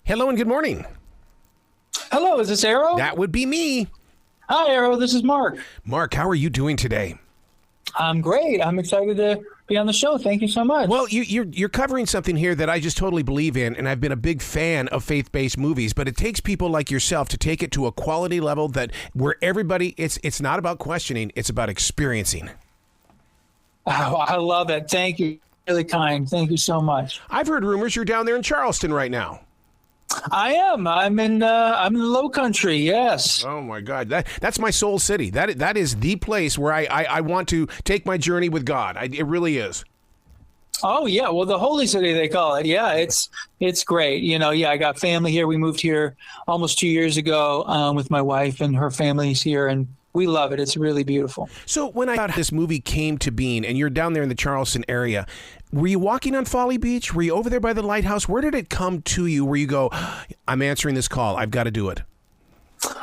Hello and good morning. Hello, is this Arrow? That would be me. Hi, Arrow. This is Mark. Mark, how are you doing today? I'm great. I'm excited to be on the show. Thank you so much. Well, you're covering something here that I just totally believe in, and I've been a big fan of faith-based movies, but it takes people like yourself to take it to a quality level that where everybody, it's not about questioning, it's about experiencing. Oh, I love it. Thank you. Really kind. Thank you so much. I've heard rumors you're down there in Charleston right now. I am. I'm in the Low Country. Yes. Oh my God, that's my soul city. That is the place where I want to take my journey with God. It really is. Oh yeah. Well, the Holy City they call it. Yeah, it's great. Yeah, I got family here. We moved here almost 2 years ago with my wife, and her family's here, and we love it. It's really beautiful. So when I thought this movie came to being, and you're down there in the Charleston area, were you walking on Folly Beach? Were you over there by the lighthouse? Where did it come to you where you go, I'm answering this call, I've got to do it?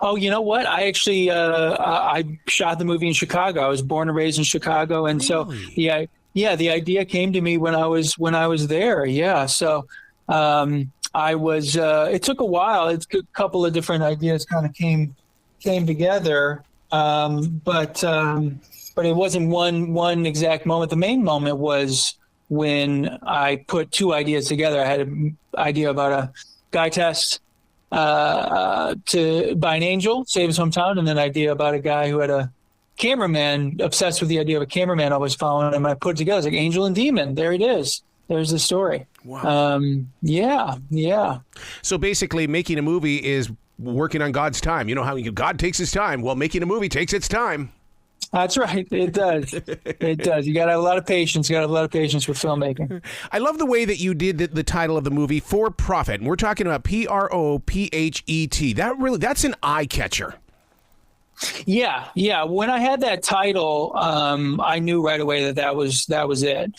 Oh, you know what? I actually I shot the movie in Chicago. I was born and raised in Chicago, and Really? so the idea came to me when I was there. Yeah, so I was. It took a while. It's a couple of different ideas kind of came together, but it wasn't one exact moment. The main moment was when I put two ideas together. I had an idea about a guy test to buy an angel, save his hometown, and then an idea about a guy who had a cameraman, obsessed with the idea of a cameraman always following him. I put it together. It's like angel and demon. There it is. There's the story. Wow. Yeah. So basically, making a movie is working on God's time. You know how God takes his time? Well, making a movie takes its time. That's right. It does. It does. You got to have a lot of patience. You got to have a lot of patience with filmmaking. I love the way that you did the title of the movie, For Profit. And we're talking about Prophet. That's an eye catcher. Yeah. When I had that title, I knew right away that was it.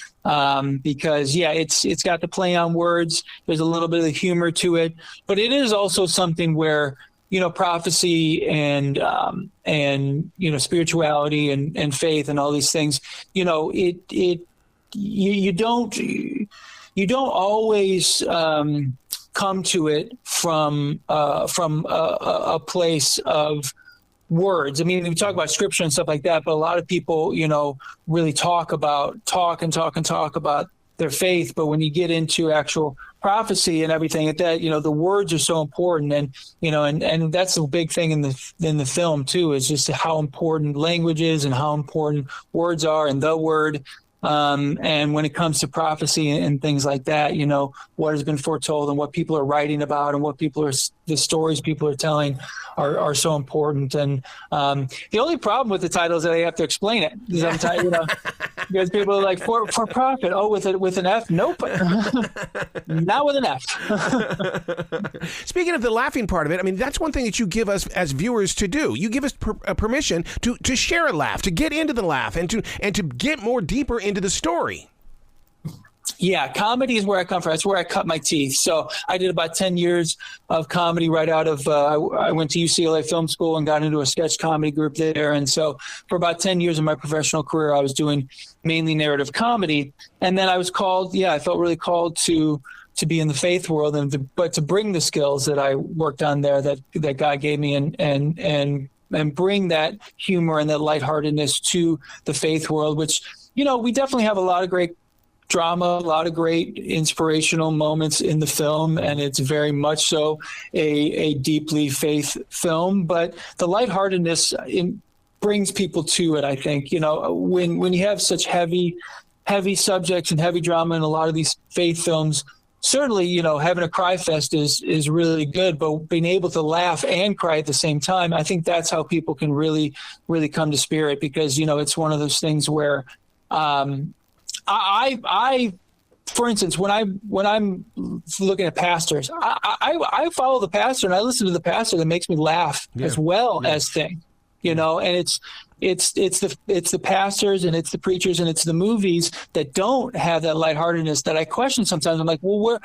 Because it's got the play on words. There's a little bit of humor to it, but it is also something where, prophecy and spirituality and faith and all these things, you don't always come to it from a place of words. I mean, we talk about scripture and stuff like that, but a lot of people, really talk about their faith. But when you get into actual prophecy and everything like that, the words are so important. And, and that's the big thing in the film too, is just how important language is and how important words are and the word. And when it comes to prophecy and things like that, what has been foretold and what people are writing about and the stories people are telling are so important. And the only problem with the title is that I have to explain it. Because people are like, for profit. Oh, with an F? Nope. Not with an F. Speaking of the laughing part of it, I mean, that's one thing that you give us as viewers to do. You give us permission to share a laugh, to get into the laugh, and to get more deeper into the story. Yeah, comedy is where I come from. That's where I cut my teeth. So I did about 10 years of comedy right out of, I went to UCLA Film School and got into a sketch comedy group there. And so for about 10 years of my professional career, I was doing mainly narrative comedy. And then I was I felt really called to be in the faith world but to bring the skills that I worked on there that God gave me and bring that humor and that lightheartedness to the faith world, which, we definitely have a lot of great drama, a lot of great inspirational moments in the film, and it's very much so a deeply faith film. But the lightheartedness brings people to it, I think. When you have such heavy subjects and heavy drama in a lot of these faith films, certainly, having a cry fest is really good, but being able to laugh and cry at the same time, I think that's how people can really, really come to spirit, because, it's one of those things where I, for instance, when I'm looking at pastors, I follow the pastor and I listen to the pastor that makes me laugh as well as sing, and it's the pastors and it's the preachers and it's the movies that don't have that lightheartedness that I question sometimes. I'm like, well,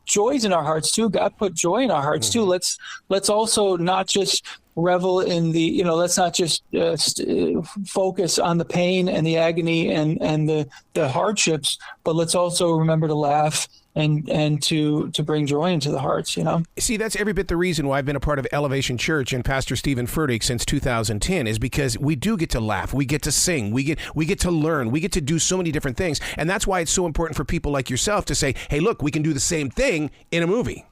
joy's in our hearts too. God put joy in our hearts too. Let's also not just revel in the, let's not just focus on the pain and the agony and the hardships, but let's also remember to laugh and to bring joy into the hearts, you know? See, that's every bit the reason why I've been a part of Elevation Church and Pastor Stephen Furtick since 2010, is because we do get to laugh, we get to sing, we get to learn, we get to do so many different things. And that's why it's so important for people like yourself to say, hey, look, we can do the same thing in a movie.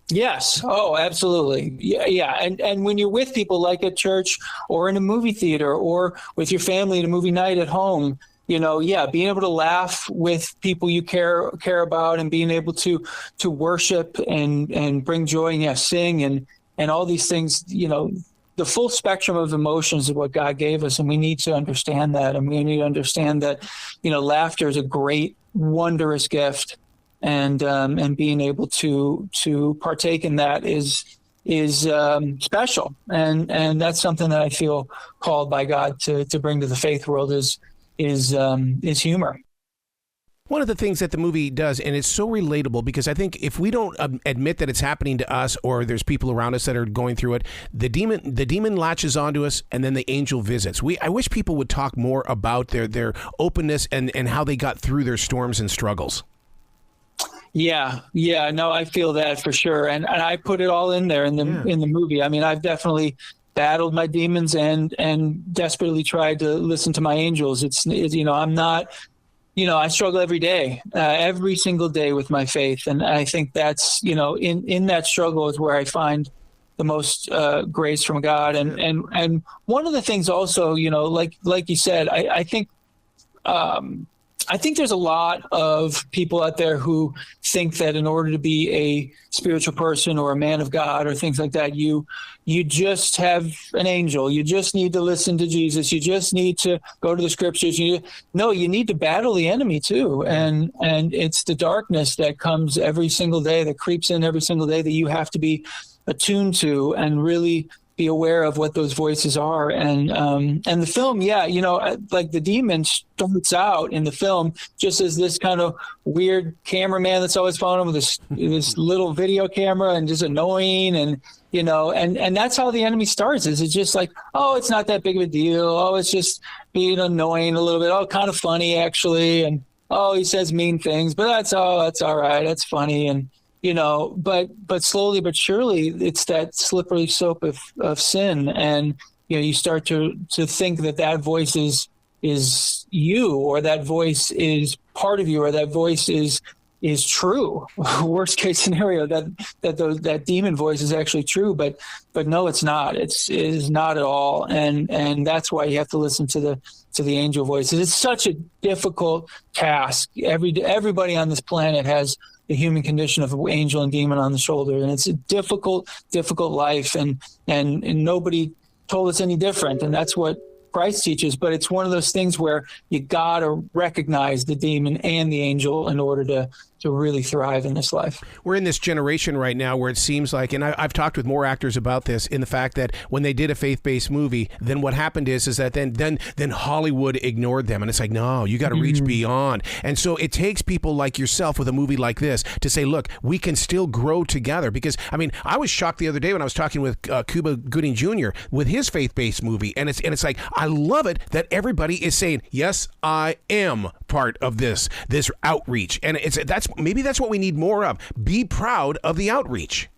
Yes. Oh, absolutely. Yeah. And when you're with people like at church or in a movie theater or with your family at a movie night at home, you know, being able to laugh with people you care about and being able to worship and bring joy and sing and all these things, you know, the full spectrum of emotions is what God gave us. And we need to understand that. And we need to understand that, you know, laughter is a great, wondrous gift. And being able to partake in that is special. And that's something that I feel called by God to bring to the faith world is humor. One of the things that the movie does, and it's so relatable, because I think if we don't admit that it's happening to us or there's people around us that are going through it, the demon latches onto us and then the angel visits. I wish people would talk more about their openness and how they got through their storms and struggles. Yeah, no, I feel that for sure. And I put it all in there in the movie. I mean, I've definitely battled my demons and desperately tried to listen to my angels. It's you know, I'm not, you know, I struggle every single day with my faith. And I think that's, you know, in that struggle is where I find the most grace from God. And one of the things also, you know, like you said, I think there's a lot of people out there who think that in order to be a spiritual person or a man of God or things like that, you just have an angel. You just need to listen to Jesus. You just need to go to the scriptures. No, you need to battle the enemy too. And it's the darkness that comes every single day, that creeps in every single day, that you have to be attuned to and really be aware of what those voices are. And the film, you know, like the demon starts out in the film just as this kind of weird cameraman that's always following him with this little video camera and just annoying. And, you know, and that's how the enemy starts, is it's just like, oh, it's not that big of a deal. Oh, it's just being annoying a little bit. Oh, kind of funny actually. And, oh, he says mean things, but that's all right. That's funny. And, you know, but slowly but surely, it's that slippery slope of sin, and you know, you start to think that voice is you, or that voice is part of you, or that voice is true. Worst case scenario, that demon voice is actually true, but no, it's not. It is not at all, and that's why you have to listen to the angel voices. It's such a difficult task. Everybody on this planet has the human condition of angel and demon on the shoulder. And it's a difficult life. And nobody told us any different. And that's what Christ teaches. But it's one of those things where you got to recognize the demon and the angel in order to really thrive in this life. We're in this generation right now where it seems like, and I've talked with more actors about this, in the fact that when they did a faith-based movie, then what happened is that then Hollywood ignored them. And it's like, no, you got to reach beyond. And so it takes people like yourself with a movie like this to say, look, we can still grow together. Because, I mean, I was shocked the other day when I was talking with Cuba Gooding Jr. with his faith-based movie. And it's like, I love it that everybody is saying, yes, I am part of this outreach. And maybe that's what we need more of. Be proud of the outreach.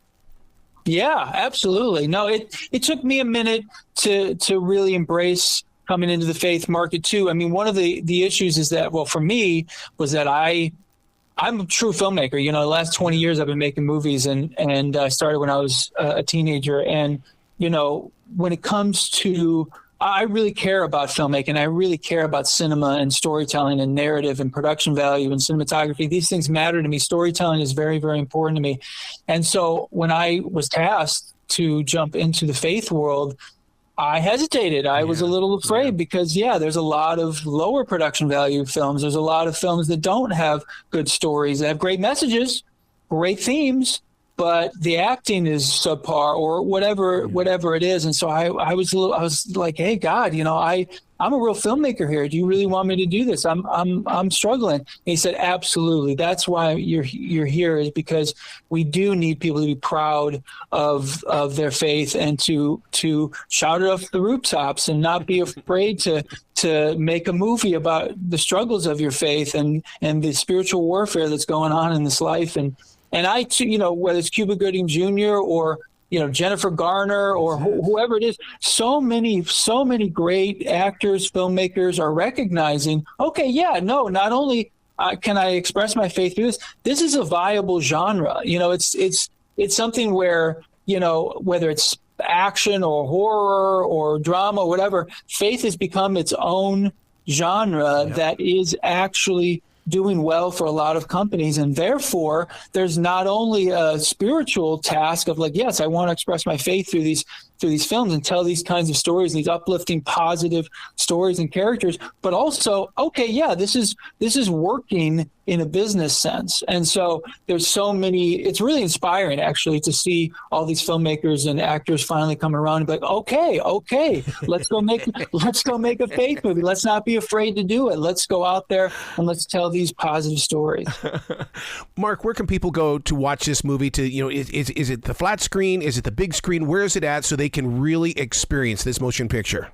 Yeah, absolutely. No, it took me a minute to really embrace coming into the faith market too. I mean, one of the issues is that, well, for me, was that I'm a true filmmaker. You know, the last 20 years I've been making movies, and I started when I was a teenager. And, you know, when it comes to, I really care about filmmaking. I really care about cinema and storytelling and narrative and production value and cinematography. These things matter to me. Storytelling is very, very important to me. And so when I was tasked to jump into the faith world, I hesitated. I was a little afraid because, there's a lot of lower production value films. There's a lot of films that don't have good stories, that have great messages, great themes, but the acting is subpar or whatever it is. And so I was like, hey, God, I'm a real filmmaker here. Do you really want me to do this? I'm struggling. And he said, absolutely. That's why you're here, is because we do need people to be proud of their faith and to shout it off the rooftops and not be afraid to make a movie about the struggles of your faith and the spiritual warfare that's going on in this life. And I too, whether it's Cuba Gooding Jr. or Jennifer Garner or whoever it is, so many great actors, filmmakers are recognizing, okay, yeah, no, not only can I express my faith through this, this is a viable genre. It's something where, whether it's action or horror or drama or whatever, faith has become its own genre that is actually doing well for a lot of companies. And therefore, there's not only a spiritual task of like, yes, I want to express my faith through these films and tell these kinds of stories, these uplifting, positive stories and characters, but also, okay, yeah, this is working in a business sense. And so there's so many, it's really inspiring actually to see all these filmmakers and actors finally come around and be like, okay, let's go make a faith movie. Let's not be afraid to do it. Let's go out there and let's tell these positive stories. Mark, where can people go to watch this movie? Is it the flat screen? Is it the big screen? Where is it at so they can really experience this motion picture?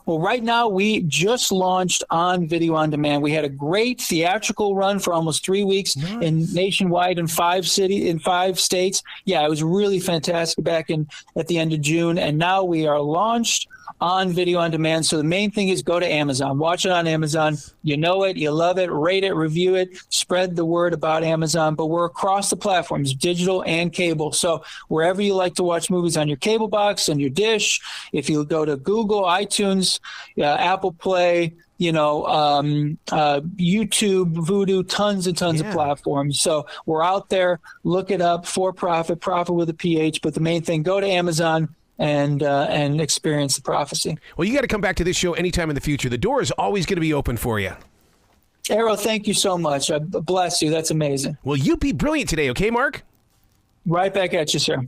Well, right now we just launched on video on demand. We had a great theatrical run for almost 3 weeks nationwide in 5 states. Yeah, it was really fantastic back at the end of June. And now we are launched on video on demand. So the main thing is go to Amazon, watch it on Amazon. You know it, you love it, rate it, review it, spread the word about Amazon. But we're across the platforms, digital and cable. So wherever you like to watch movies on your cable box, on your dish, if you go to Google, iTunes, Apple Play, YouTube, Vudu, tons and tons of platforms. So we're out there. Look it up. For profit with a PH. But the main thing, go to Amazon and experience the prophecy. Well, you got to come back to this show anytime in the future. The door is always going to be open for you. Arrow, thank you so much. Bless you. That's amazing. Well, you be brilliant today, okay, Mark? Right back at you, sir.